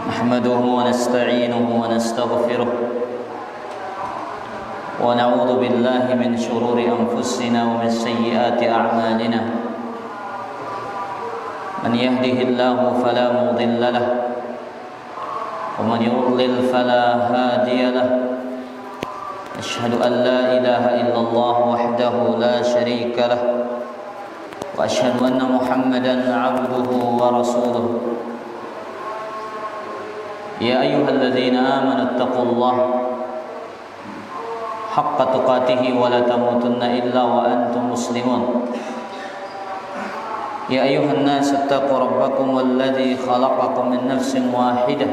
نحمده ونستعينه ونستغفره ونعوذ بالله من شرور أنفسنا ومن سيئات أعمالنا من يهده الله فلا مضل له ومن يضلل فلا هادي له أشهد أن لا إله إلا الله وحده لا شريك له وأشهد أن محمدا عبده ورسوله يا أيها الذين آمنوا اتقوا الله حق تقاته ولا تموتن إلا وأنتم مسلمون يا أيها الناس اتقوا ربكم الذي خلقكم من نفس واحدة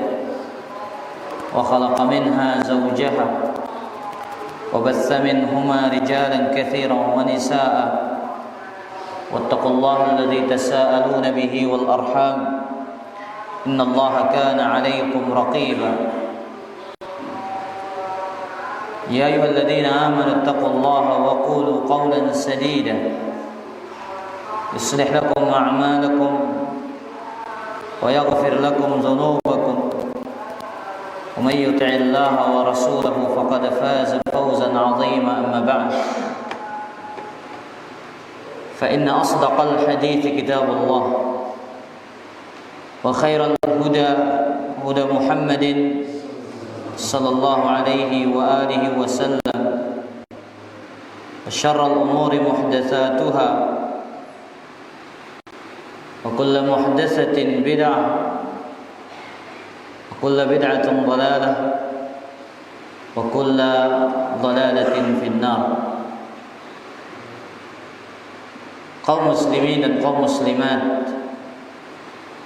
وخلق منها زوجها وبث منهما رجالا كثيرا ونساء واتقوا الله الذي تساءلون به والأرحام إن الله كان عليكم رقيبا يا أيها الذين آمنوا اتقوا الله وقولوا قولا سديدا يصلح لكم أعمالكم ويغفر لكم ذنوبكم ومن يطع الله ورسوله فقد فاز فوزا عظيما أما بعد فإن أصدق الحديث كتاب الله وخير الهدى هدى محمد صلى الله عليه وآله وسلم وشر الأمور محدثاتها وكل محدثة بدعة وكل بدعة ضلالة وكل ضلالة في النار. Kaum muslimin dan kaum muslimat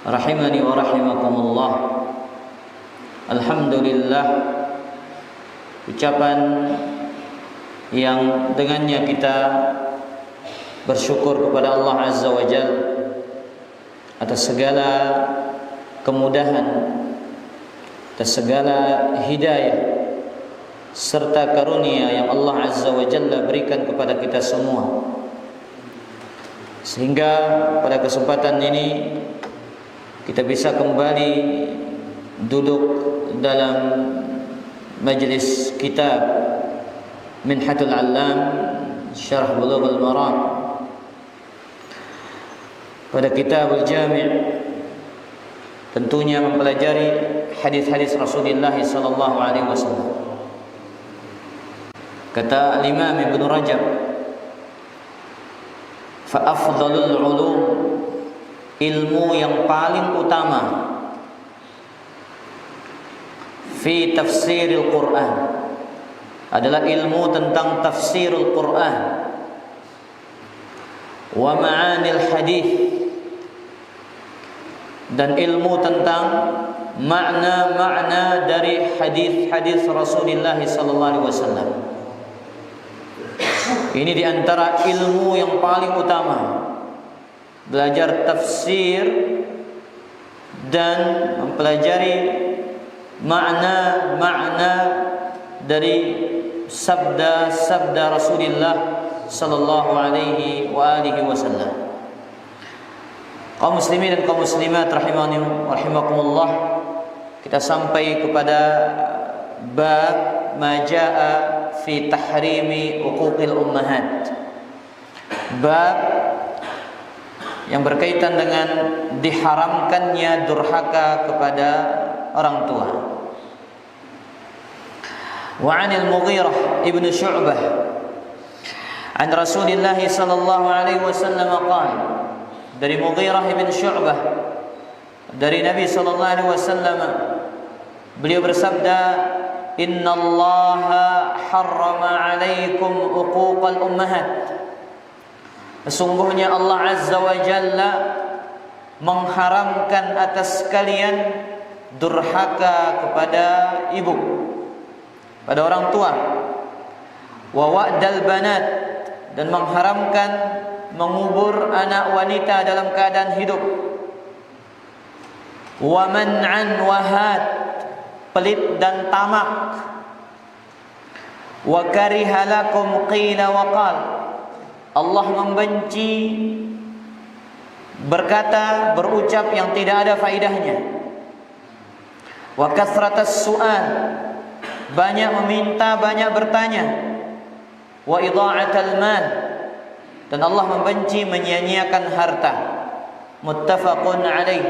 rahimani wa rahimakumullah. Alhamdulillah, ucapan yang dengannya kita bersyukur kepada Allah Azza wa Jalla atas segala kemudahan, atas segala hidayah serta karunia yang Allah Azza wa Jalla berikan kepada kita semua, sehingga pada kesempatan ini kita bisa kembali duduk dalam majlis kitab Minhatul Allam Syarah Bulughul Maram pada Kitabul Jami', tentunya mempelajari hadis-hadis Rasulullah sallallahu alaihi wasallam. Kata Imam Ibn Rajab, fa afdhalul ulum, ilmu yang paling utama, fi tafsiril Quran, adalah ilmu tentang tafsirul Quran, wa ma'anil hadis, dan ilmu tentang makna-makna dari hadis-hadis Rasulullah sallallahu alaihi wasallam. Ini diantara ilmu yang paling utama, belajar tafsir dan mempelajari makna-makna dari sabda-sabda Rasulullah sallallahu alaihi wa alihi wasallam. Kaum muslimin dan kaum muslimat rahimani rahimakumullah, kita sampai kepada bab ma jaa fi tahrimi uquqil ummahat, bab yang berkaitan dengan diharamkannya durhaka kepada orang tua. Wa 'anil Mughirah ibn Syu'bah an Rasulillah sallallahu alaihi wasallam qala, dari Mughirah ibn Syu'bah dari Nabi sallallahu alaihi wasallam, beliau bersabda, innallaha harrama 'alaikum uquqal ummahat, sesungguhnya Allah Azza wa Jalla mengharamkan atas kalian durhaka kepada ibu, pada orang tua. Wa wa'dal banat, dan mengharamkan mengubur anak wanita dalam keadaan hidup. Wa man'an wahat, pelit dan tamak. Wa kariha lakum qila wa qal, Allah membenci berkata, berucap yang tidak ada faidahnya. Wa kathratas su'al, banyak meminta, banyak bertanya. Wa idha'atal mal, dan Allah membenci menyia-nyiakan harta. Muttafaqun alaih.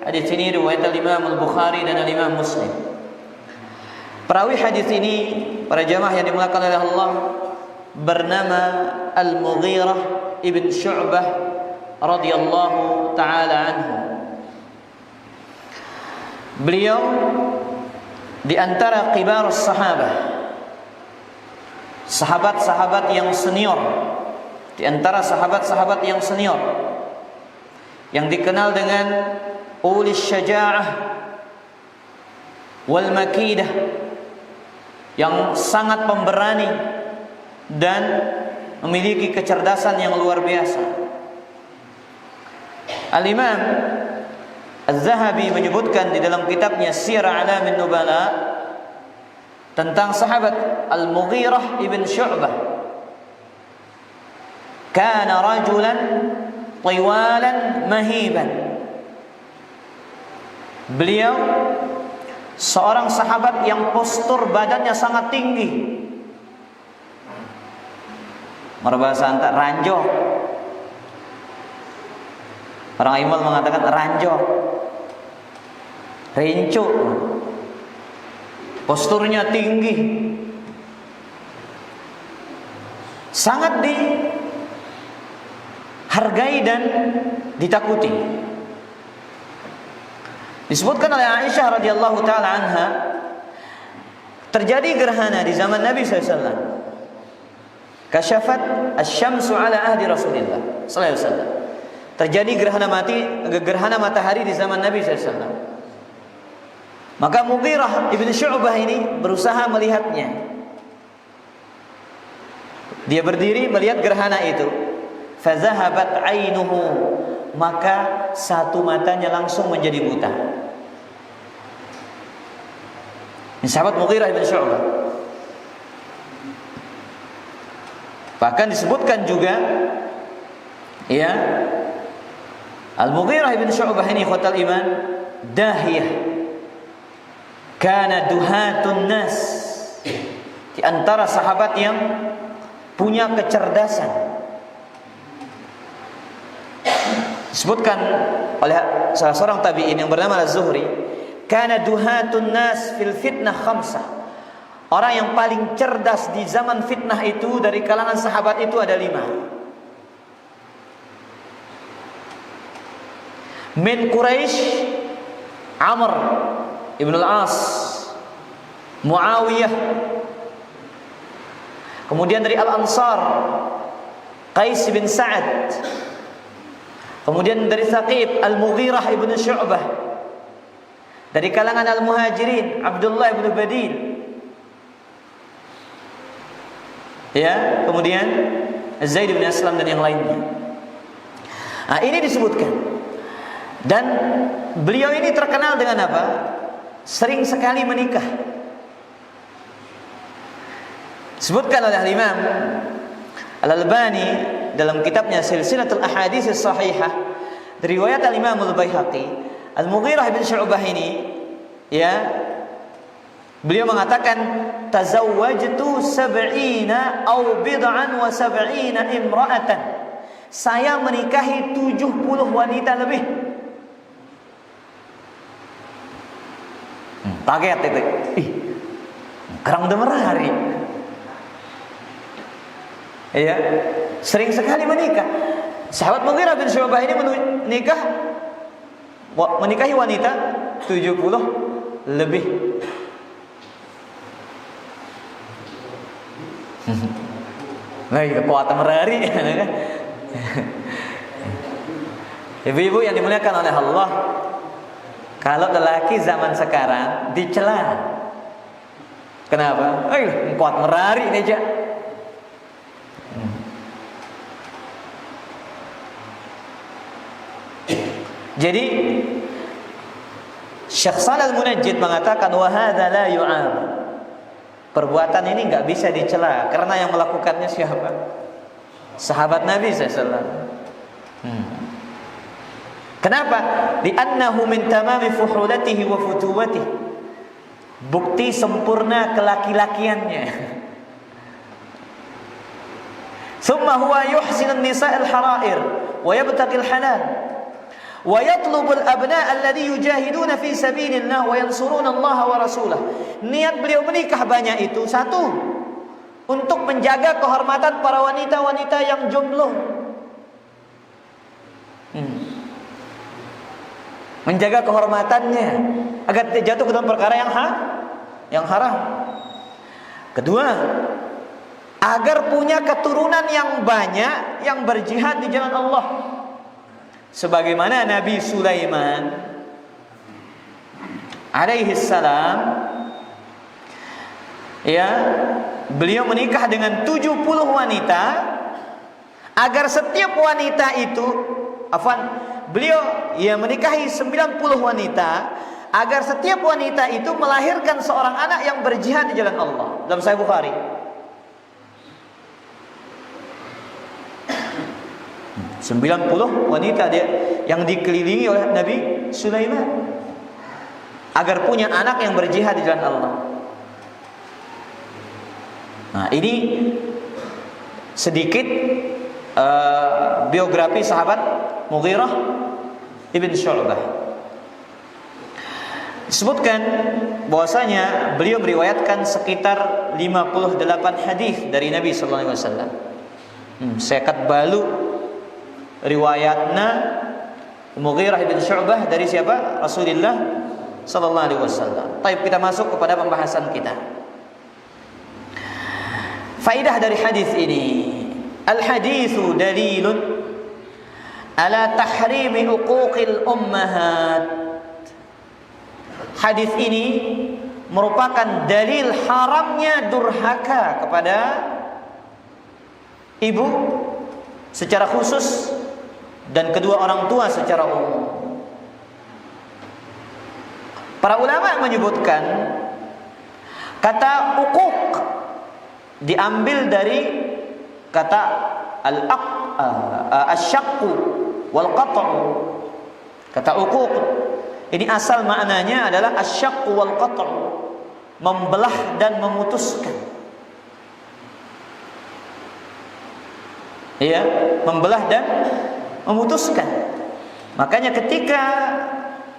Hadis ini riwayat Imam Al-Bukhari dan Imam Muslim. Perawi hadis ini, para jamaah yang dimuliakan oleh Allah, bernama Al-Mughirah ibn Syu'bah radhiyallahu taala anhu. Beliau di antara kibar sahabat, sahabat-sahabat yang senior, di antara sahabat-sahabat yang senior, yang dikenal dengan ulis syaja'ah wal makidah, yang sangat pemberani dan memiliki kecerdasan yang luar biasa. Al-Imam Az-Zahabi menyebutkan di dalam kitabnya Sirah A'lamin Nubala tentang sahabat Al-Mughirah ibn Syu'bah. Kana rajulan tiwalan mahiban. Beliau seorang sahabat yang postur badannya sangat tinggi. Berbahasa antar ranjok. Orang Imal mengatakan ranjok, rincu, posturnya tinggi, sangat dihargai dan ditakuti. Disebutkan oleh Aisyah radhiyallahu taala anha, terjadi gerhana di zaman Nabi SAW. Kasyafat asy-syamsu ala ahdi Rasulillah sallallahu alaihi wasallam. Terjadi gerhana matahari di zaman Nabi SAW. Maka Mughirah ibn Syu'bah ini berusaha melihatnya. Dia berdiri melihat gerhana itu. Fazahabat ainuhu, maka satu matanya langsung menjadi buta. Ini sahabat Mughirah ibn Syu'bah. Bahkan disebutkan juga, ya, Al-Mughirah ibn Syu'bah ini khotal iman, dahiyah, kana duhatun nas, di antara sahabat yang punya kecerdasan. Disebutkan oleh salah seorang tabi'in yang bernama Az-Zuhri, kana duhatun nas fil fitnah khamsah. Orang yang paling cerdas di zaman fitnah itu dari kalangan sahabat itu ada 5. Min Quraisy, Amr ibn al-As, Muawiyah. Kemudian dari Al-Ansar, Qais bin Sa'ad. Kemudian dari Thaqif, Al-Mughirah ibn Syu'bah. Dari kalangan Al-Muhajirin, Abdullah ibn Badil. Ya, kemudian Zaid bin Aslam dan yang lainnya. Nah, ini disebutkan. Dan beliau ini terkenal dengan apa? Sering sekali menikah. Disebutkan oleh Imam Al-Albani dalam kitabnya Silsilatul Ahadits Shahihah, riwayat Al-Imam Al-Baihaqi, Al-Mughirah bin Syu'bah ini, ya, beliau mengatakan, tazawwajtu sab'ina aw bid'an wa sab'ina imra'atan. Saya menikahi 70 wanita lebih. Kaget itu. Kerang demerari. Iya, sering sekali menikah. Sahabat Mughirah bin Syu'bah ini menikahi wanita 70 lebih. Lagi kekuatan merari. Ibu-ibu yang dimuliakan oleh Allah, kalau lelaki zaman sekarang dicela. Kenapa? Kuat merari ini aja. Jadi Syekh Shalal Al-Munajjid mengatakan, wa hadza la yu'ab. Perbuatan ini enggak bisa dicela karena yang melakukannya siapa? Sahabat Nabi sallallahu alaihi wasallam. Kenapa? Li'annahu min tamami fuhulatihi wa futuwatihi. Bukti sempurna kelaki-lakiannya. Thumma huwa yuhsinu an-nisa'il hara'ir wa yabtaqil halal wa yatlubu al-abna' alladhi yujahiduna fi sabilillah wa yansuruna Allah wa rasulah. Niat beliau menikah banyak itu satu, untuk menjaga kehormatan para wanita-wanita yang jomblo. Menjaga kehormatannya agar tidak jatuh ke dalam perkara yang haram. Kedua, agar punya keturunan yang banyak yang berjihad di jalan Allah. Sebagaimana Nabi Sulaiman alaihi salam, ya, beliau menikah dengan 70 wanita agar setiap wanita itu beliau menikahi 90 wanita agar setiap wanita itu melahirkan seorang anak yang berjihad di jalan Allah. Dalam Sahih Bukhari. 90 wanita dia yang dikelilingi oleh Nabi Sulaiman agar punya anak yang berjihad di jalan Allah. Nah, ini sedikit biografi sahabat Mughirah ibn Syu'bah. Disebutkan bahwasanya beliau meriwayatkan sekitar 58 hadis dari Nabi sallallahu alaihi wasallam. Sekat balu riwayatna Mughirah ibn Syu'bah dari siapa? Rasulullah sallallahu alaihi wasallam. Baik, kita masuk kepada pembahasan kita. Faidah dari hadis ini, al-haditsu dalilun ala tahrimi uquqil ummahat. Hadis ini merupakan dalil haramnya durhaka kepada ibu secara khusus dan kedua orang tua secara umum. Para ulama menyebutkan kata uquq diambil dari kata al-syaqqu wal qat'u. Kata uquq ini asal maknanya adalah asyaqqu wal qat'u, membelah dan memutuskan. Ya, membelah dan memutuskan. Makanya ketika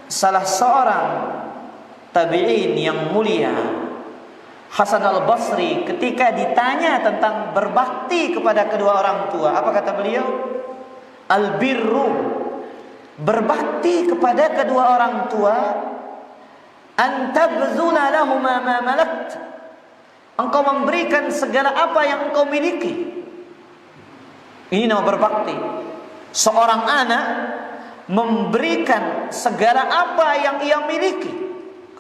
salah seorang tabi'in yang mulia, Hasan al-Basri, ketika ditanya tentang berbakti kepada kedua orang tua, apa kata beliau? Al-birru, berbakti kepada kedua orang tua, an tabzula lahuma ma malakt, engkau memberikan segala apa yang engkau miliki. Ini nama berbakti. Seorang anak memberikan segala apa yang ia miliki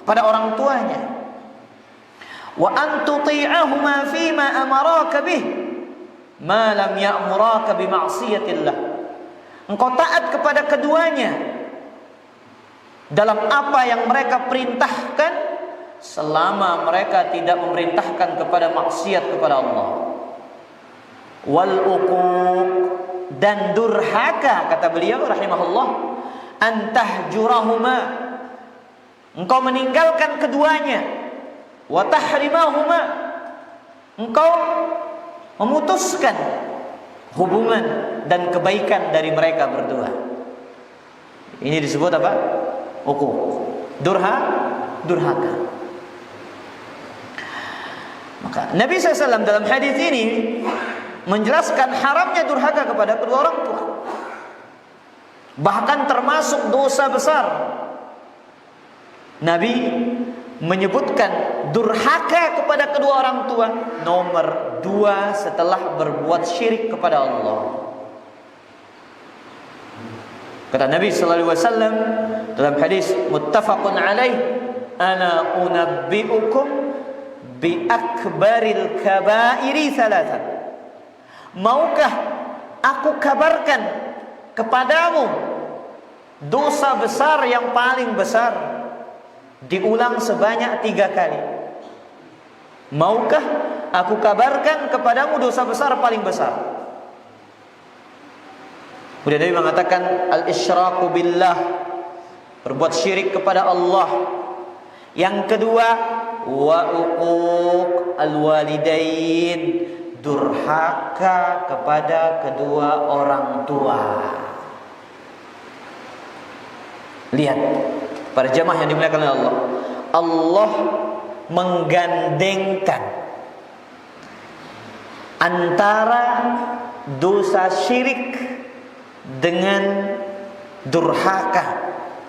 kepada orang tuanya. Wa an tuti'ahuma fima amaraka bih ma lam ya'muraka bi ma'siyatillah. Engkau taat kepada keduanya dalam apa yang mereka perintahkan selama mereka tidak memerintahkan kepada maksiat kepada Allah. Wal uquq, dan durhaka, kata beliau rahimahullah, antahjurahuma, engkau meninggalkan keduanya. Wa tahrimahuma, engkau memutuskan hubungan dan kebaikan dari mereka berdua. Ini disebut apa? Uquq, durhaka. Maka Nabi SAW dalam hadis ini menjelaskan haramnya durhaka kepada kedua orang tua, bahkan termasuk dosa besar. Nabi menyebutkan durhaka kepada kedua orang tua nomor 2 setelah berbuat syirik kepada Allah. Kata Nabi sallallahu alaihi wasallam dalam hadis muttafaqun alaih, ana unabbiukum bi akbaril kabairi thalathan. Maukah aku kabarkan kepadamu dosa besar yang paling besar? Diulang sebanyak 3 kali. Maukah aku kabarkan kepadamu dosa besar paling besar? Kemudian Nabi mengatakan al-isyraku billah, berbuat syirik kepada Allah. Yang kedua, wa uquq al-walidain, durhaka kepada kedua orang tua. Lihat, para jamaah yang dimuliakan oleh Allah, Allah menggandengkan antara dosa syirik dengan durhaka,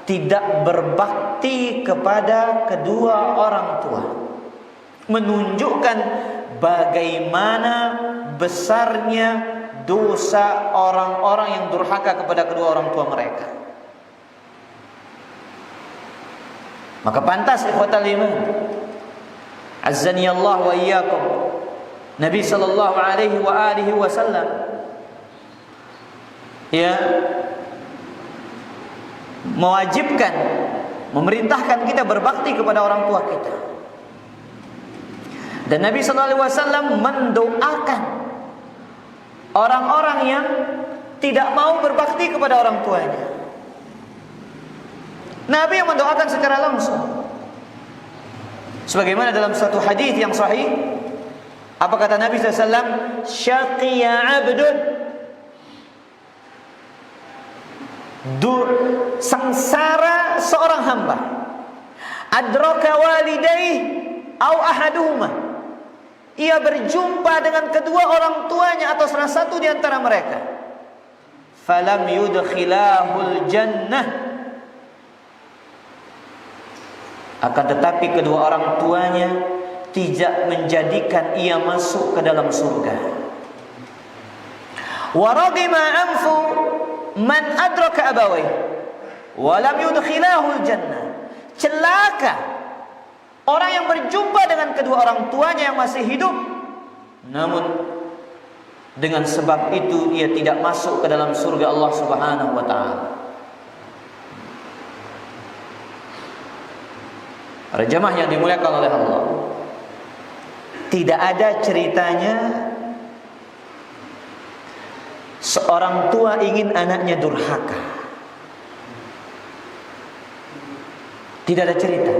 tidak berbakti kepada kedua orang tua, menunjukkan bagaimana besarnya dosa orang-orang yang durhaka kepada kedua orang tua mereka. Maka pantas ikhwatal iman, azzani Allah wa iyyakum, Nabi sallallahu alaihi wa alihi wasallam mewajibkan, memerintahkan kita berbakti kepada orang tua kita. Dan Nabi sallallahu alaihi wasallam mendoakan orang-orang yang tidak mau berbakti kepada orang tuanya. Nabi yang mendoakan secara langsung. Sebagaimana dalam satu hadis yang sahih, apa kata Nabi sallallahu alaihi wasallam? Syaqiya 'abdun, sengsara seorang hamba, adraka walidayhi au ahaduhuma, ia berjumpa dengan kedua orang tuanya atau salah satu di antara mereka, falam yudkhilahul jannah, akan tetapi kedua orang tuanya tidak menjadikan ia masuk ke dalam surga. Wa ragima anfu man adraka abawayhi wa lam yudkhilahul jannah, celaka orang yang berjumpa dengan kedua orang tuanya yang masih hidup, namun dengan sebab itu ia tidak masuk ke dalam surga Allah Subhanahu wa taala. Para jamaah yang dimuliakan oleh Allah, tidak ada ceritanya seorang tua ingin anaknya durhaka. Tidak ada cerita.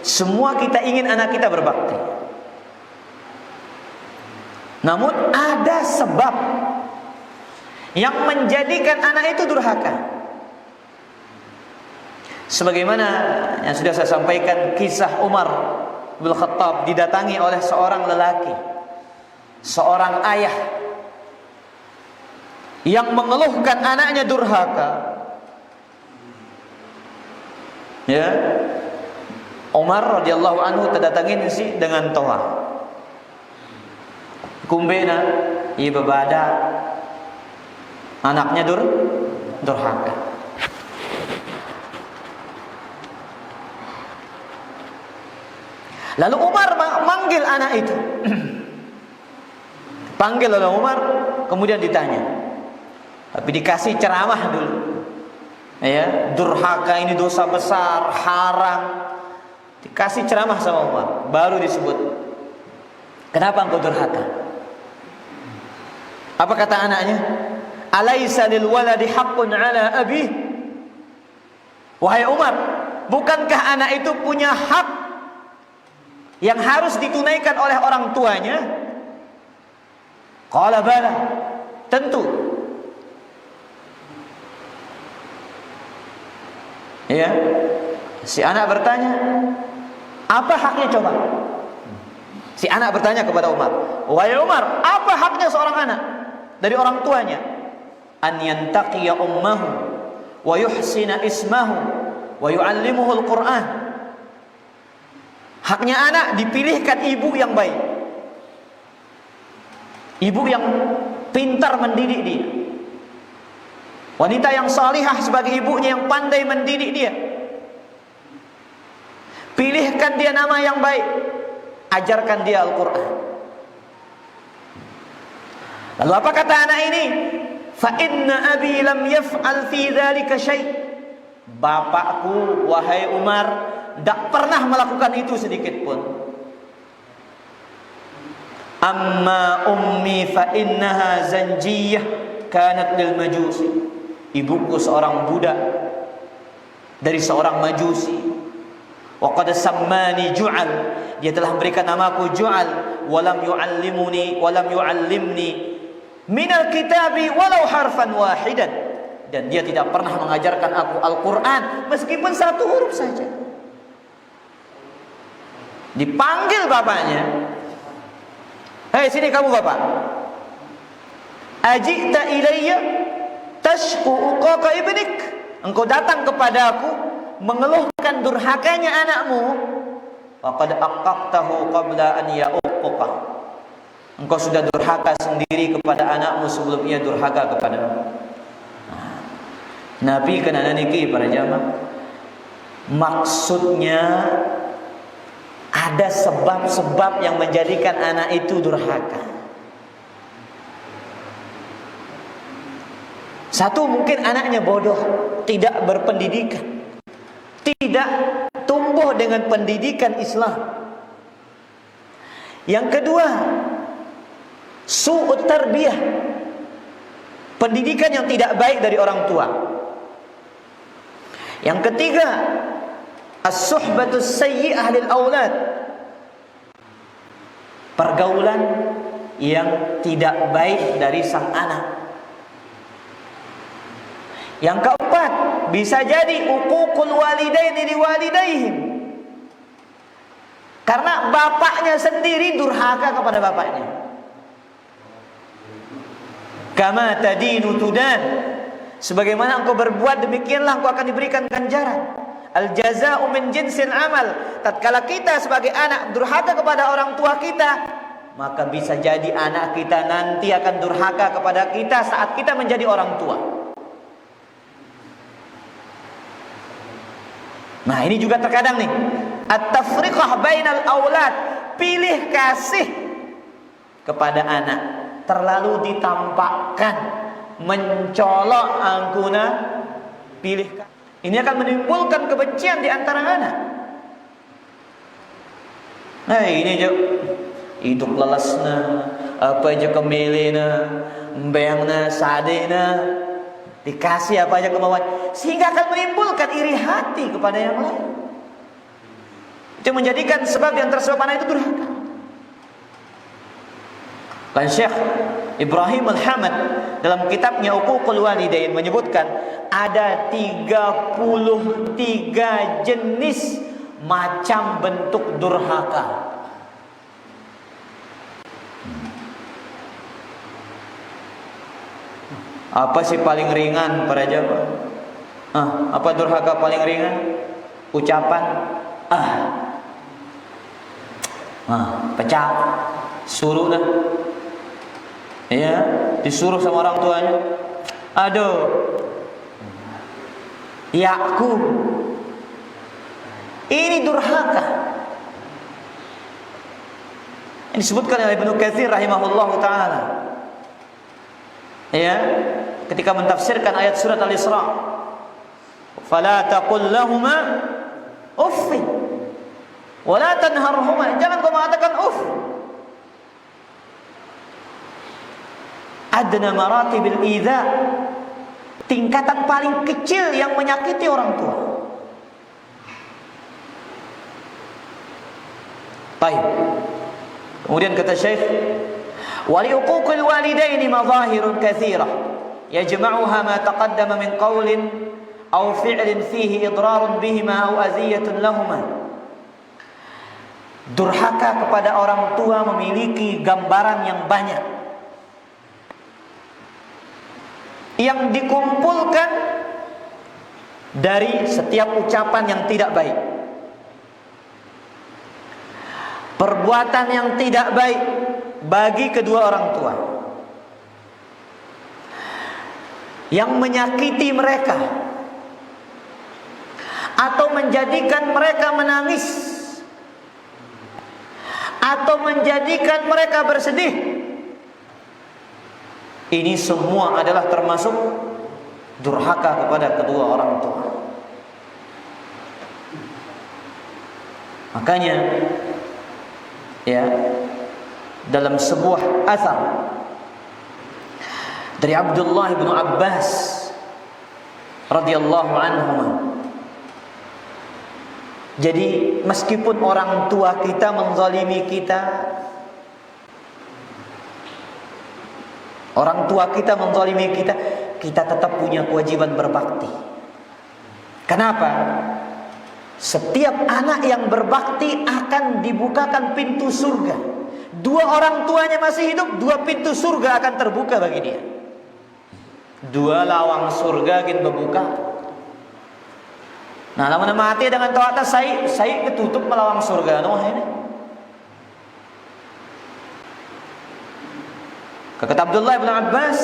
Semua kita ingin anak kita berbakti. Namun ada sebab yang menjadikan anak itu durhaka. Sebagaimana yang sudah saya sampaikan, kisah Umar bin Khattab didatangi oleh seorang lelaki, seorang ayah yang mengeluhkan anaknya durhaka. Ya, Umar radhiyallahu anhu terdatangin si dengan toa. Kumbena ieu babada anaknya durhaka. Lalu Umar manggil anak itu. Panggil oleh Umar, kemudian ditanya. Tapi dikasih ceramah dulu. Ya, durhaka ini dosa besar, haram. Dikasih ceramah sama Umar, baru disebut. Kenapa engkau durhaka? Apa kata anaknya? Alaisa lil waladi haqqun ala abi? Wahai Umar, bukankah anak itu punya hak yang harus ditunaikan oleh orang tuanya? Qala bala, tentu. Ya, si anak bertanya, apa haknya coba? Si anak bertanya kepada Umar, wahai Umar, apa haknya seorang anak dari orang tuanya? An yantaqiya ummahu wa yuhsina ismahu wa yu'allimuhu al-Qur'an. Haknya anak dipilihkan ibu yang baik, ibu yang pintar mendidik dia, wanita yang salihah sebagai ibunya yang pandai mendidik dia. Pilihkan dia nama yang baik, ajarkan dia Al-Quran. Lalu apa kata anak ini? Fa inna abi lam yaf'al fi dzalika syai'. Bapakku wahai Umar tidak pernah melakukan itu sedikit pun. Amma ummi fa innaha zanjiyah kanat lil majusi. ibuku seorang budak dari seorang majusi. Wa qad sammani Ju'al, dia telah memberikan namaku Ju'al. Walam yu'allimni minal kitabi walau harfan wahidan, dan dia tidak pernah mengajarkan aku Al-Quran meskipun satu huruf saja. Dipanggil bapaknya, hei sini kamu bapak, ajita ilayya tashku uqaqa ibnik, engkau datang kepadaku mengeluhkan durhakanya anakmu. Faqad aqaqtahu qabla an ya'uqqa, engkau sudah durhaka sendiri kepada anakmu sebelum ia durhaka kepadamu. Nabi kena niki para jamaah, maksudnya ada sebab-sebab yang menjadikan anak itu durhaka. Satu, mungkin anaknya bodoh, tidak berpendidikan, tidak tumbuh dengan pendidikan Islam. Yang kedua, su'ut tarbiyah, pendidikan yang tidak baik dari orang tua. Yang ketiga, as-suhbatus sayyi'ah lil aulad, pergaulan yang tidak baik dari sang anak. Yang keempat, bisa jadi uququl walidaini liwalidaihim, karena bapaknya sendiri durhaka kepada bapaknya. Kama tadinu tudan, sebagaimana engkau berbuat demikianlah engkau akan diberikan ganjaran. Al jaza'u min jinsil amal. Tatkala kita sebagai anak durhaka kepada orang tua kita, maka bisa jadi anak kita nanti akan durhaka kepada kita saat kita menjadi orang tua. Nah, ini juga terkadang nih, at-tafriqah bainal aulad, pilih kasih kepada anak terlalu ditampakkan, mencolok angkuna pilih kasih. Ini akan menimbulkan kebencian di antara anak. Nah, ini aja hidup lelasna, apa aja kemilina, mbengna, sadena, dikasih apa aja kemauan, sehingga akan menimbulkan iri hati kepada yang lain. Itu menjadikan sebab yang tersebab anak itu durhaka. Dan Syekh Ibrahim Al-Hamad dalam kitabnya Uququl Walidain menyebutkan ada 33 jenis macam bentuk durhaka. Apa sih paling ringan para jamaah? Apa durhaka paling ringan? Ucapan pecah, suruh dah. Ya, disuruh sama orang tuanya. Aduh, yaku. Ini durhaka. Ini disebutkan oleh Ibnu Katsir rahimahullahu taala. Ya, ketika mentafsirkan ayat surat Al-Isra, fala taqul lahumā uff wa la tanharhumā, jangan kau mengatakan uff. Adna maratibil idza, tingkatan paling kecil yang menyakiti orang tua. Baik. Kemudian kata Syekh, wali uquqil walidaini madhahirun katsirah yajma'uha ma taqaddama min qawlin aw fi'lin fihi idrarun bihima aw aziyatun lahumā. Durhaka kepada orang tua memiliki gambaran yang banyak, yang dikumpulkan dari setiap ucapan yang tidak baik, perbuatan yang tidak baik bagi kedua orang tua, yang menyakiti mereka atau menjadikan mereka menangis atau menjadikan mereka bersedih. Ini semua adalah termasuk durhaka kepada kedua orang tua. Makanya ya, dalam sebuah athar dari Abdullah bin Abbas radhiyallahu anhuma. Jadi meskipun orang tua kita menzalimi kita, orang tua kita menzalimi kita, kita tetap punya kewajiban berbakti. Kenapa? Setiap anak yang berbakti akan dibukakan pintu surga. Dua orang tuanya masih hidup, dua pintu surga akan terbuka bagi dia. Dua lawang surga akan berbuka. Nah, lama mati dengan taat saya ketutup melawang surga. Noh ini. Kata Abdullah bin Abbas,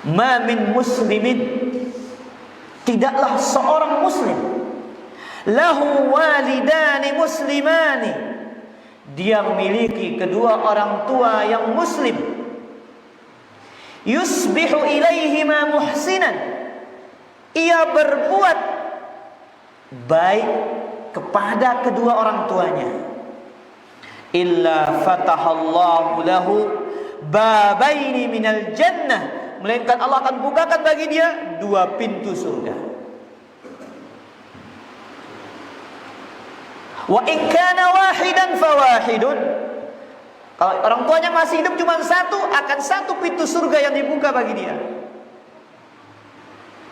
"Ma min muslimin," tidaklah seorang muslim, "lahu walidani muslimani," dia memiliki kedua orang tua yang muslim, "yusbihu ilaihima muhsinan," ia berbuat baik kepada kedua orang tuanya, "illa fatahallahu lahu babaini minal jannah," melainkan Allah akan bukakan bagi dia dua pintu surga. Wa in kana wahidan fawahidun, kalau orang tuanya masih hidup cuma satu, akan satu pintu surga yang dibuka bagi dia.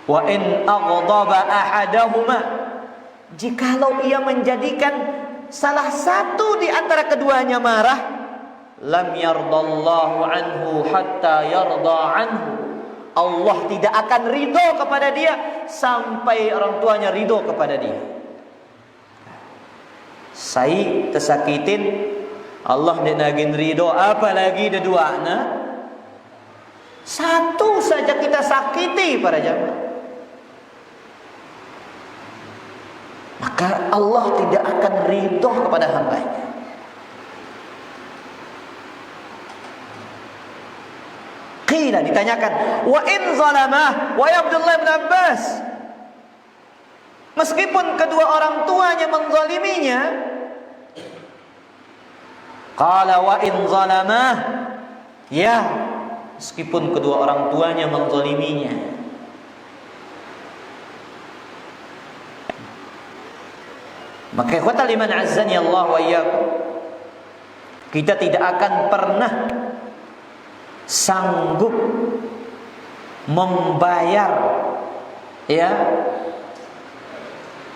Wa in aghdaba ahadahuma, jikalau ia menjadikan salah satu di antara keduanya marah, lam yardallahu anhu hatta yarda anhu, Allah tidak akan ridho kepada dia sampai orang tuanya ridho kepada dia. Saya tersakitin, Allah tidak ridho, apalagi ada dua anak. Satu saja kita sakiti para jamaah, maka Allah tidak akan ridho kepada hamba-Nya. Qila, ditanyakan, wa in zalamah, wa Abdullah bin Abbas, meskipun kedua orang tuanya menzaliminya, qala wa in zalamah, ya, meskipun kedua orang tuanya menzaliminya. Maka ikhwatal iman azzani Allah wa iyyakum, kita tidak akan pernah sanggup membayar ya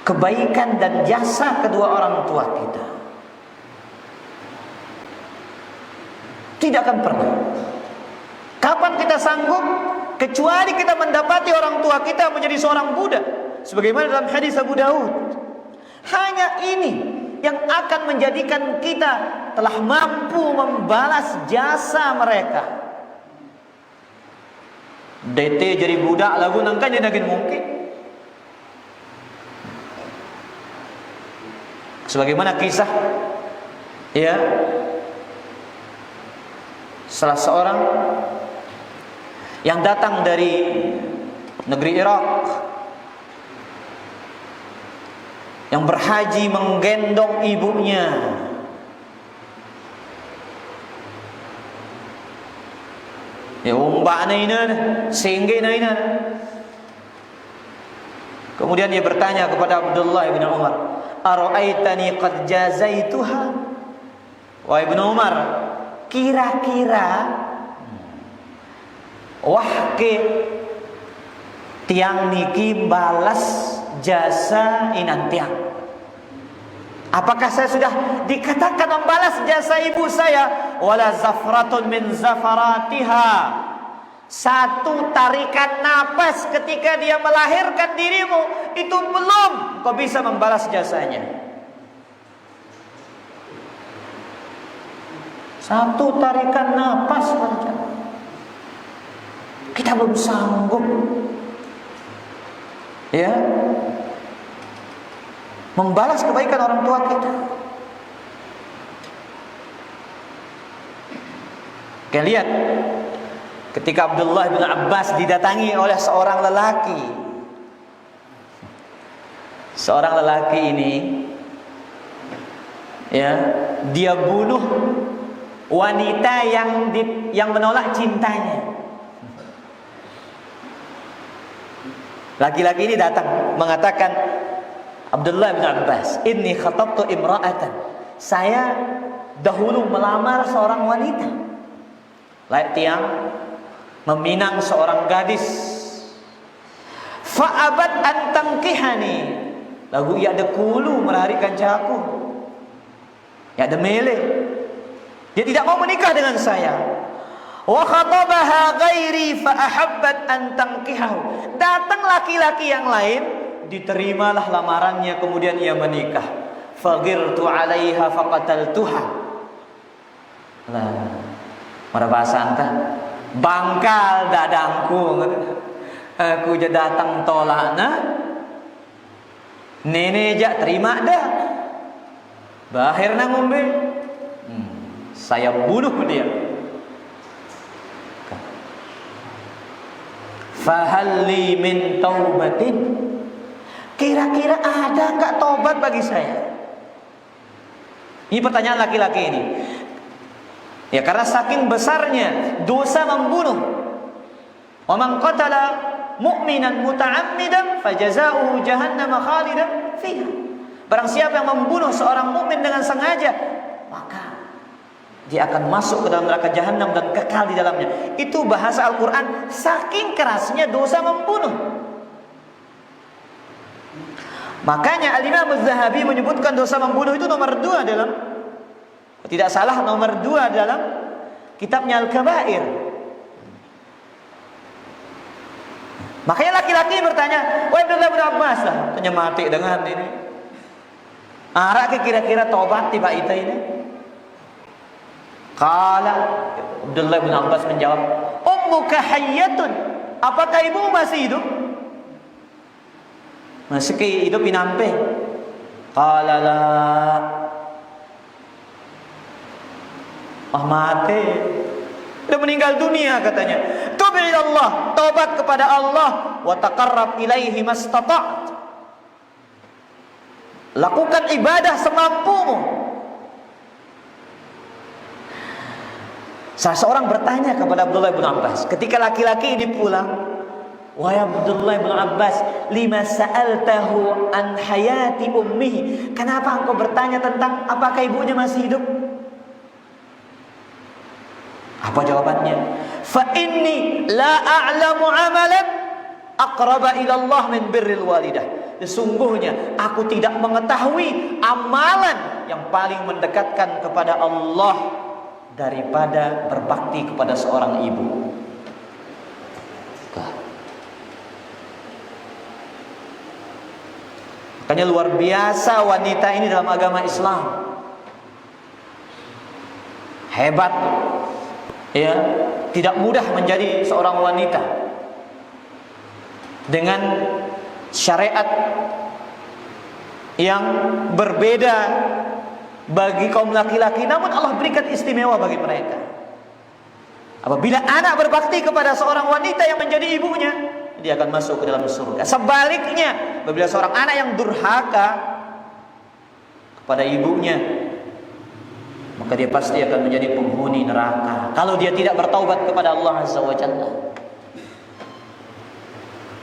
kebaikan dan jasa kedua orang tua kita. Tidak akan pernah. Kapan kita sanggup? Kecuali kita mendapati orang tua kita menjadi seorang budak, sebagaimana dalam hadis Abu Daud. Hanya ini yang akan menjadikan kita telah mampu membalas jasa mereka. DT jadi budak lagu nangkanya nagin mungkin. Sebagaimana kisah ya salah seorang yang datang dari negeri Irak, yang berhaji menggendong ibunya. Ya umbak naina, singge naina. Kemudian dia bertanya kepada Abdullah bin Umar, "Ara'aitani qad jazaituha?" Wahai Ibnu Umar, kira-kira wahke tiang niki balas jasa inantiang, apakah saya sudah dikatakan membalas jasa ibu saya? Wala zafratun min zafaratiha, satu tarikan napas ketika dia melahirkan dirimu itu belum kau bisa membalas jasanya. Satu tarikan napas saja kita belum sanggup ya membalas kebaikan orang tua kita. Kita lihat ketika Abdullah bin Abbas didatangi oleh seorang lelaki. Seorang lelaki ini ya, dia bunuh wanita yang menolak cintanya. Laki-laki ini datang mengatakan, Abdullah bin Abbas, inni khatabtu imra'atan. Saya dahulu melamar seorang wanita. Layak tiang meminang seorang gadis. Fa'abat an tangkihani. Lagu ia ada kulu meraharikan jaku. Ya ada mele. Dia tidak mau menikah dengan saya. Wa khatabaha ghairi fa ahabbat an tankihahu. Datang laki-laki yang lain, diterimalah lamarannya, kemudian ia menikah. Faghirtu 'alaiha faqataltuha. Lah, mara bahasa anta, bangkal dadangku. Aku je datang tolakna. Nenek jak terima dah. Bahirna ngombe. Saya bunuh dia. Fahalli min taubatin. Kira-kira ada enggak taubat bagi saya? Ini pertanyaan laki-laki ini. Ya karena saking besarnya dosa membunuh. Wa man qatala mu'minan muta'ammidan fajazaohu jahannam khalidan fiha. Barang siapa yang membunuh seorang mukmin dengan sengaja, maka dia akan masuk ke dalam neraka jahanam dan kekal di dalamnya. Itu bahasa Al-Quran. Saking kerasnya dosa membunuh. Makanya Al-Imam Az-Zahabi menyebutkan dosa membunuh itu nomor 2 dalam, tidak salah, nomor 2 dalam kitabnya Al-Kabair. Makanya laki-laki bertanya, wah Abdullah bin Abbas lah, tanya mati dengan ini. Arak kira-kira tobat tiba ita ini. Qala, Abdullah bin Abbas menjawab, ummuka hayyatun. Apakah ibu masih hidup? Masih hidup inampe? Qala la. Mati. Sudah meninggal dunia katanya. Tubi ila Allah, taubat kepada Allah, wa taqarrab ilaihi mastata'. Lakukan ibadah semampumu. Seseorang bertanya kepada Abdullah bin Abbas ketika laki-laki ini pulang, wahai Abdullah bin Abbas, lima sa'altahu an hayati ummihi. Kenapa engkau bertanya tentang apakah ibunya masih hidup? Apa jawabannya? Fa inni la a'lamu amalan aqraba ila Allah min birril walidah. Sesungguhnya aku tidak mengetahui amalan yang paling mendekatkan kepada Allah daripada berbakti kepada seorang ibu. Makanya luar biasa wanita ini dalam agama Islam. Hebat. Ya, tidak mudah menjadi seorang wanita dengan syariat yang berbeda bagi kaum laki-laki, namun Allah berikan istimewa bagi mereka. Apabila anak berbakti kepada seorang wanita yang menjadi ibunya, dia akan masuk ke dalam surga. Sebaliknya, apabila seorang anak yang durhaka kepada ibunya, maka dia pasti akan menjadi penghuni neraka kalau dia tidak bertaubat kepada Allah Azza wa Jalla.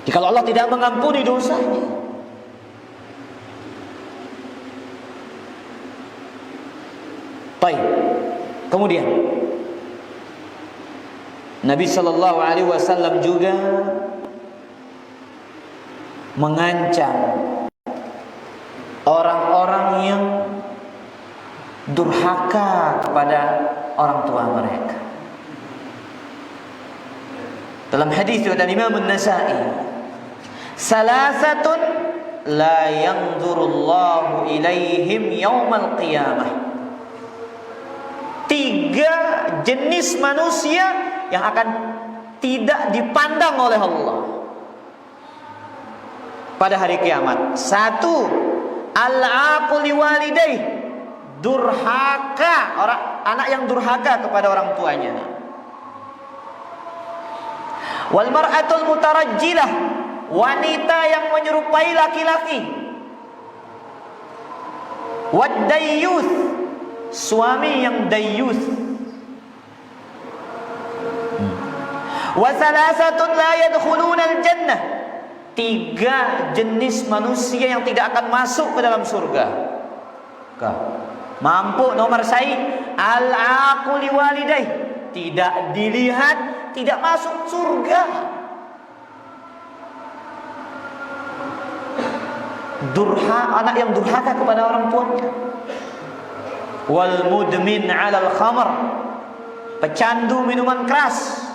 Jika Allah tidak mengampuni dosanya. Baik. Kemudian Nabi sallallahu alaihi wasallam juga mengancam orang-orang yang durhaka kepada orang tua mereka. Dalam hadis riwayat Imam An-Nasa'i, salasatun la yanzurullahu ilaihim yaumal qiyamah. 3 jenis manusia yang akan tidak dipandang oleh Allah pada hari kiamat. 1, al-aqul liwalidayh, durhaka, orang anak yang durhaka kepada orang tuanya. Wal mar'atul mutarajjilah, wanita yang menyerupai laki-laki. Wad dayyuth, suami yang dayyuth. Wa salasatun la yadkhuluna al-jannah, 3 jenis manusia yang tidak akan masuk ke dalam surga. Mampu nomor sa'i, al-aquli walidayh, tidak dilihat, tidak masuk surga. Anak yang durhaka kepada orang tuanya. Wal mudmin 'alal khamr, pecandu minuman keras.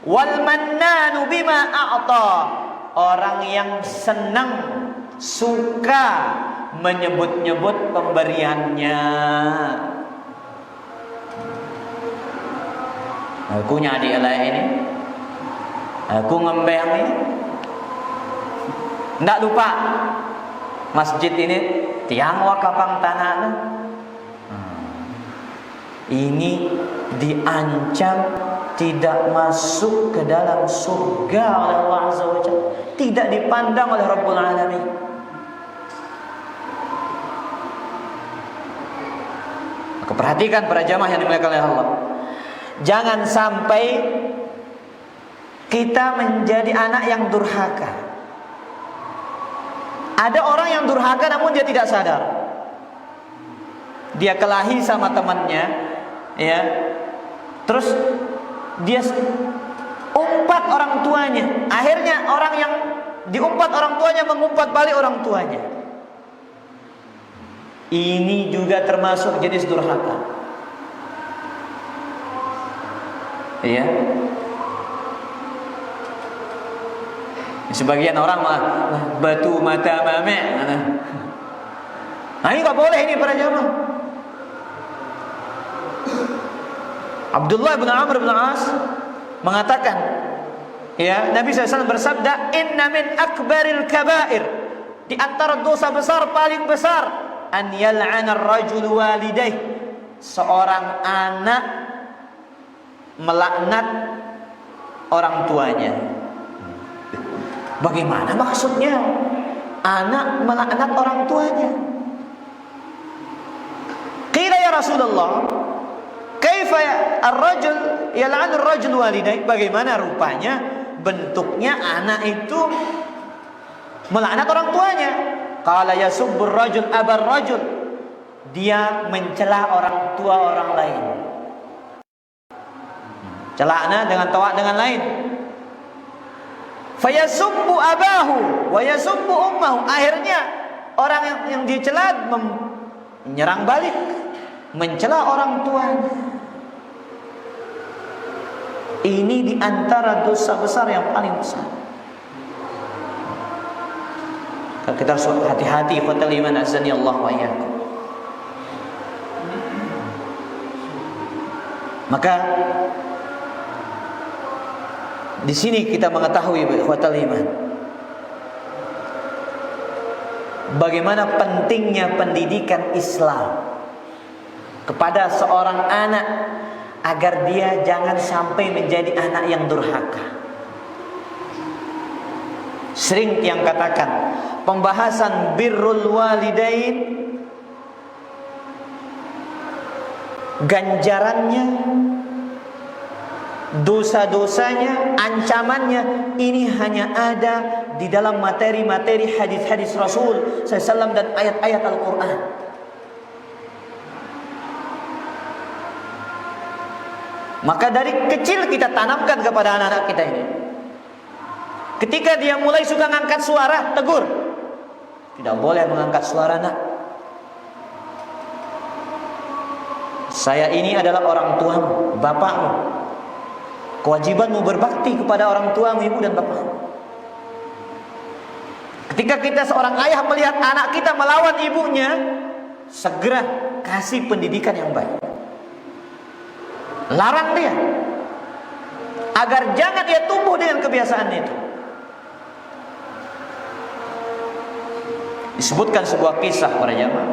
Wal mannanu bima a'ta, orang yang senang, suka menyebut-nyebut pemberiannya. Aku nyadi elak ini, aku ngembang ini. Nggak lupa masjid ini tiang wakapang tanah. Ini diancam tidak masuk ke dalam surga oleh Allah Azza wa Jalla, tidak dipandang oleh Rabbul Alamin. Maka perhatikan para jamaah yang dimuliakan oleh Allah, jangan sampai kita menjadi anak yang durhaka. Ada orang yang durhaka namun dia tidak sadar. Dia kelahi sama temannya, ya. Terus dia umpat orang tuanya. Akhirnya orang yang diumpat orang tuanya mengumpat balik orang tuanya. Ini juga termasuk jenis durhaka. Iya. Sebagian orang mah batu mata mame. Nah, ini enggak boleh ini para jamaah. Abdullah bin Amr bin As mengatakan, ya, Nabi SAW bersabda, inna min akbaril kabair, di antara dosa besar paling besar, an yal'ana ar-rajul walidayh, seorang anak melaknat orang tuanya. Bagaimana maksudnya anak melaknat orang tuanya? Qila ya Rasulullah, kaifa ar-rajul yal'anu ar-rajul walidayh? Bagaimana rupanya bentuknya anak itu melaknat orang tuanya? Qala yasubbur rajul abar rajul, dia mencela orang tua orang lain. Celana dengan tawak dengan lain. Fayasubbu abahu wa yasubbu ummahu, akhirnya orang yang dicela menyerang balik, mencela orang tuanya. Ini di antara dosa besar yang paling besar. Kita harus hati-hati, ikhwatal iman azani Allah wa iyyakum. Maka di sini kita mengetahui ikhwatal iman, bagaimana pentingnya pendidikan Islam kepada seorang anak agar dia jangan sampai menjadi anak yang durhaka. Sering yang katakan pembahasan birrul walidain, ganjarannya, dosa-dosanya, ancamannya, ini hanya ada di dalam materi-materi hadis-hadis Rasul SAW dan ayat-ayat Al-Quran. Maka dari kecil kita tanamkan kepada anak-anak kita ini. Ketika dia mulai suka mengangkat suara, tegur. Tidak boleh mengangkat suara, nak. Saya ini adalah orang tuamu, bapakmu. Kewajibanmu berbakti kepada orang tuamu, ibu dan bapak. Ketika kita seorang ayah melihat anak kita melawan ibunya, segera kasih pendidikan yang baik. Larang dia, agar jangan dia tumbuh dengan kebiasaan itu. Disebutkan sebuah kisah para jamaah.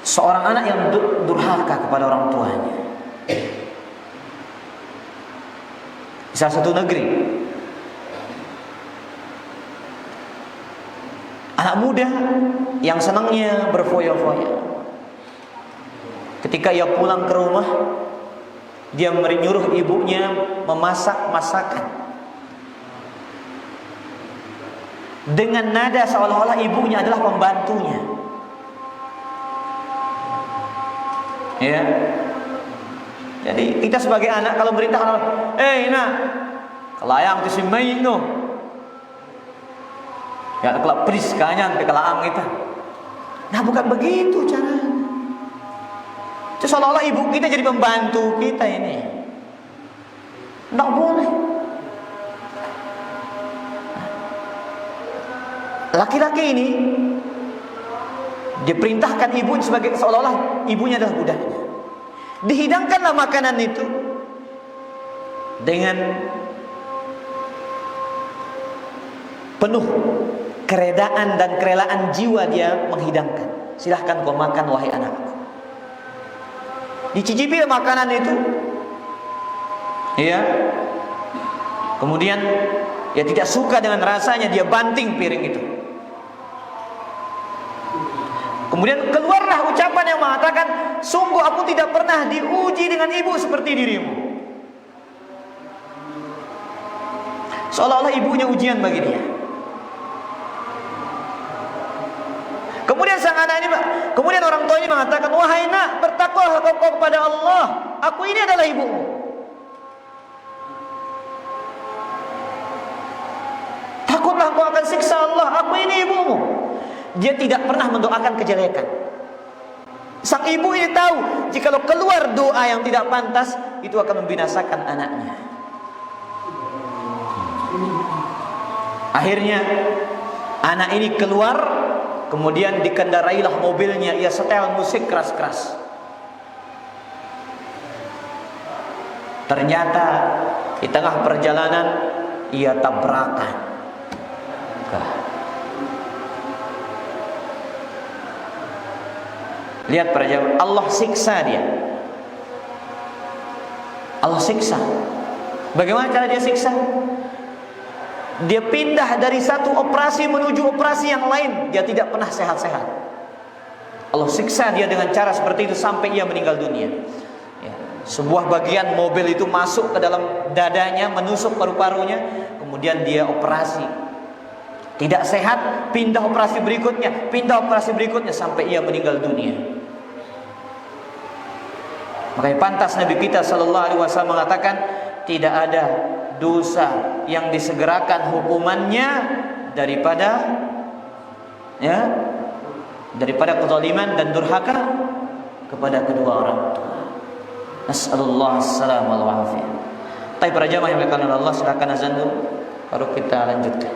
Seorang anak yang durhaka kepada orang tuanya. Di salah satu negeri, anak muda yang senangnya berfoya-foya. Ketika ia pulang ke rumah, dia menyuruh ibunya memasak masakan. dengan nada seolah-olah ibunya adalah pembantunya. Ya. Jadi kita sebagai anak kalau merintah orang, nak, kelayang tu si main no. Ya kelak pris kanyang ke kelaang kita. Nah, bukan begitu caranya. Seolah-olah ibu kita jadi pembantu kita ini. Tidak boleh. Laki-laki ini diperintahkan ibu sebagai seolah-olah ibunya adalah budaknya. Dihidangkanlah makanan itu dengan penuh keredaan dan kerelaan jiwa dia menghidangkan. Silahkan kau makan wahai anakku. Dicicipi makanan itu, ya. Kemudian dia tidak suka dengan rasanya, dia banting piring itu. Kemudian keluarlah ucapan yang mengatakan, sungguh aku tidak pernah diuji dengan ibu seperti dirimu. Seolah-olah ibunya ujian bagi dia. Kemudian sang anak ini, kemudian orang tua ini mengatakan, wahai nak, bertakwalah kau kepada Allah. Aku ini adalah ibumu. Takutlah kau akan siksa Allah. Aku ini ibumu. Dia tidak pernah mendoakan kejelekan. Sang ibu ini tahu, jikalau keluar doa yang tidak pantas, itu akan membinasakan anaknya. Akhirnya anak ini keluar, kemudian dikendarailah mobilnya, ia setel musik keras-keras. Ternyata di tengah perjalanan ia tabrakan. Lihat para jamaah, Allah siksa dia. Allah siksa. Bagaimana cara dia siksa? Dia pindah dari satu operasi menuju operasi yang lain. Dia tidak pernah sehat-sehat. Allah siksa dia dengan cara seperti itu sampai ia meninggal dunia. Ya. Sebuah bagian mobil itu masuk ke dalam dadanya, menusuk paru-parunya, kemudian dia operasi. Tidak sehat, pindah operasi berikutnya sampai ia meninggal dunia. Makanya pantas Nabi kita sallallahu alaihi wasallam mengatakan, tidak ada dosa yang disegerakan hukumannya daripada kezaliman dan durhaka kepada kedua orang tua. Nasallallahu alaihi wal afiyah. Tapi para jamaah yang dimuliakan oleh Allah, silakan azan dulu baru kita lanjutkan.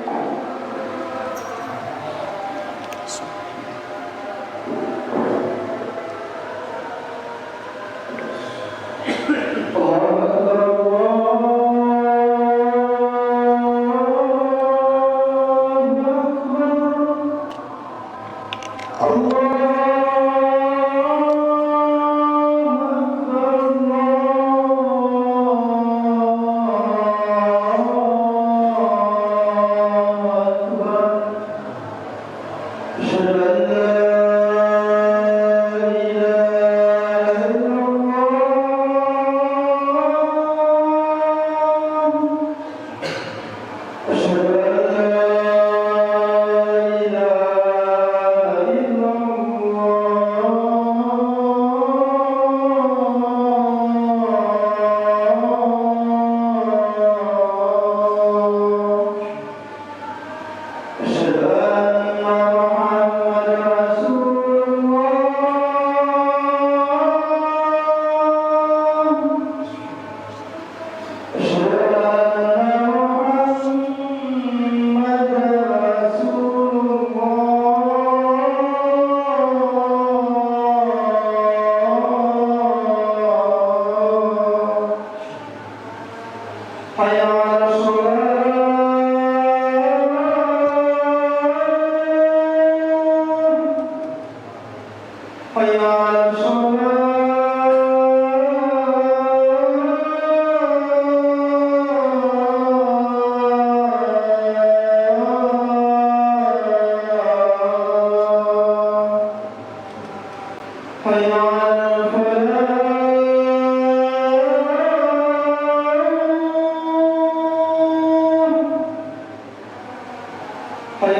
حي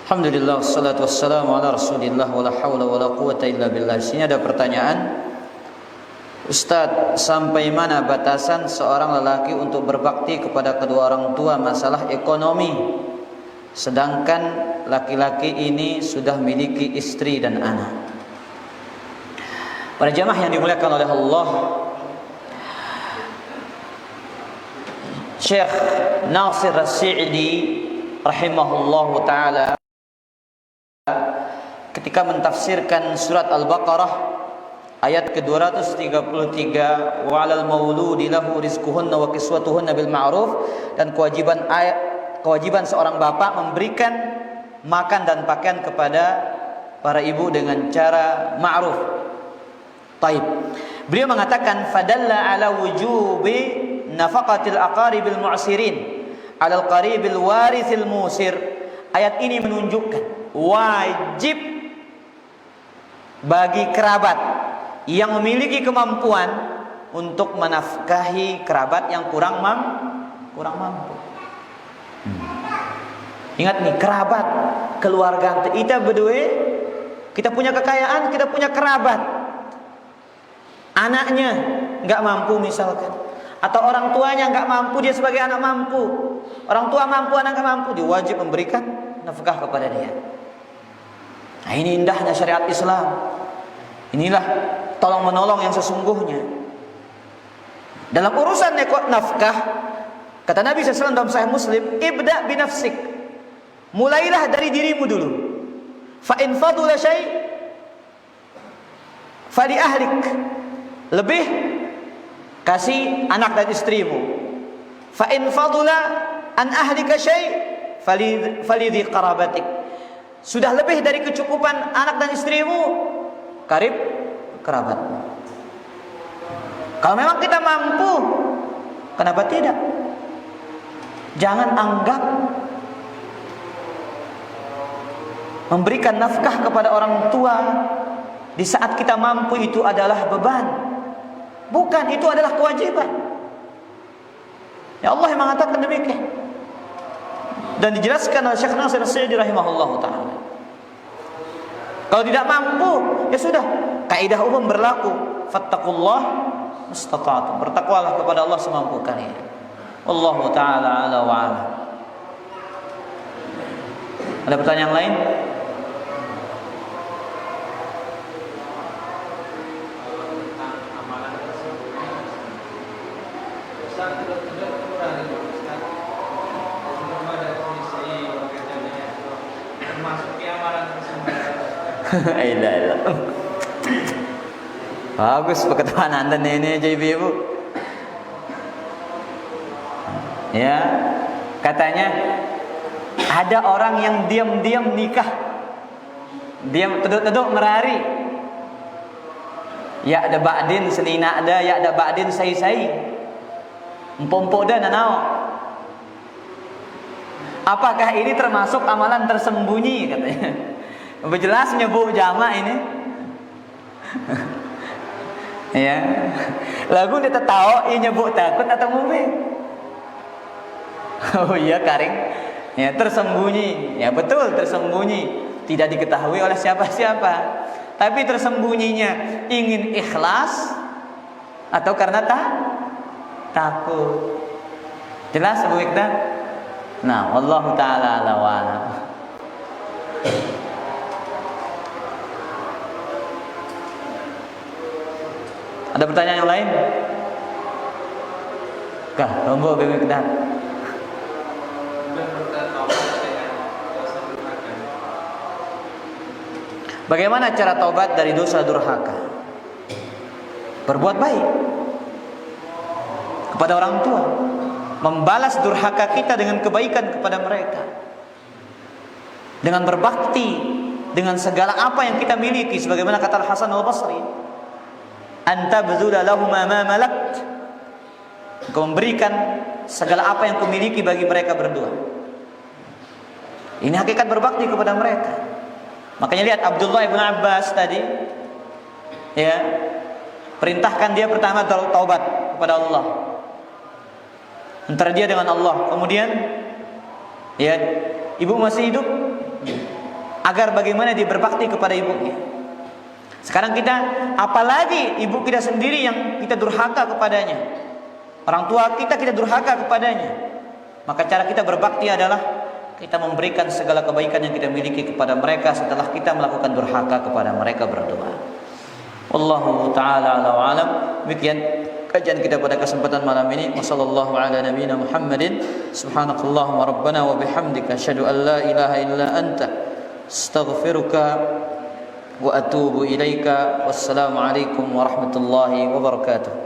Alhamdulillah, wassalatu wassalamu ala rasulillah, wa la hawla wa la quwata illa billah. Di sini ada pertanyaan, Ustadz, sampai mana batasan seorang lelaki untuk berbakti kepada kedua orang tua masalah ekonomi, sedangkan laki-laki ini sudah memiliki istri dan anak? Para jamaah yang dimuliakan oleh Allah, Syekh Nasir As-Sa'di rahimahullahu ta'ala ketika mentafsirkan surat Al-Baqarah ayat ke-233, wa 'alal mauludi lahu rizquhunna wa kiswatuhunna bil ma'ruf, dan kewajiban seorang bapak memberikan makan dan pakaian kepada para ibu dengan cara ma'ruf. Taib. Beliau mengatakan fadalla 'ala wujubi nafaqatil aqaribil mu'sirin 'alal qaribil warithil musir. Ayat ini menunjukkan wajib bagi kerabat yang memiliki kemampuan untuk menafkahi kerabat yang kurang mampu. Ingat nih, kerabat, keluarga kita berdua, kita punya kekayaan, kita punya kerabat. Anaknya nggak mampu misalkan, atau orang tuanya nggak mampu, dia sebagai anak mampu. Orang tua mampu, anak nggak mampu, dia wajib memberikan nafkah kepada dia. Nah, ini indahnya syariat Islam. Inilah tolong menolong yang sesungguhnya. Dalam urusan nafkah, kata Nabi SAW dalam Sahih Muslim, ibda binafsik, mulailah dari dirimu dulu. Fa in fadula syai' fali ahlik, lebih kasih anak dan istrimu. Fa in fadula an ahlika syai' fali dhi qarabatik, sudah lebih dari kecukupan anak dan istrimu, karib kerabatmu. Kalau memang kita mampu, kenapa tidak? Jangan anggap memberikan nafkah kepada orang tua di saat kita mampu itu adalah beban. Bukan, itu adalah kewajiban. Ya Allah yang mengatakan demikian. Dan dijelaskan oleh Syekh Nasir As-Sa'di rahimahullahu ta'ala. Kalau tidak mampu, ya sudah, kaidah umum berlaku, fattaqullah mastata'tum, bertakwalah kepada Allah semampu kalian. Wallahu ta'ala ala wa ala. Ada pertanyaan lain? Ayolah. Bagus pengetahuan anda ini aja ibu-ibu. Ya, katanya ada orang yang diam-diam nikah, diam teduk-teduk merari. Ya ada ba'din selina ada, ya ada ba'din sai-sai. Empok-empok dan nanau. Apakah ini termasuk amalan tersembunyi katanya? Berjelas nyebut jama ini. Ya. Lagu dia tahu ini nyebut takut atau mumpi. Oh iya karing. Ya, tersembunyi. Ya betul, tersembunyi. Tidak diketahui oleh siapa-siapa. Tapi tersembunyinya ingin ikhlas atau karena takut. Jelas Bu Mikdad? Nah, wallahu taala ala wa alam. Ada pertanyaan yang lain? Kah, monggo Bu Mikdad. Bagaimana cara taubat dari dosa durhaka? Berbuat baik kepada orang tua, membalas durhaka kita dengan kebaikan kepada mereka, dengan berbakti dengan segala apa yang kita miliki, sebagaimana kata Al-Hasan Al-Basri, anta badzula lahum ma malakt, engkau memberikan segala apa yang kau miliki bagi mereka berdua. Ini hakikat berbakti kepada mereka. Makanya lihat Abdullah bin Abbas tadi, ya, perintahkan dia pertama taubat kepada Allah, antara dia dengan Allah. Kemudian, ya, ibu masih hidup, agar bagaimana dia berbakti kepada ibunya. Sekarang kita, apalagi ibu kita sendiri yang kita durhaka kepadanya, orang tua kita durhaka kepadanya, maka cara kita berbakti adalah kita memberikan segala kebaikan yang kita miliki kepada mereka setelah kita melakukan durhaka kepada mereka berdua. Wallahu taala ala wa alam. Demikian kajian kita pada kesempatan malam ini. Wassallallahu ala nabiyyina Muhammadin. Subhanakallahumma rabbana wa bihamdika asyhadu an la ilaha illa anta astaghfiruka wa atubu ilaika. Wassalamu alaikum warahmatullahi wabarakatuh.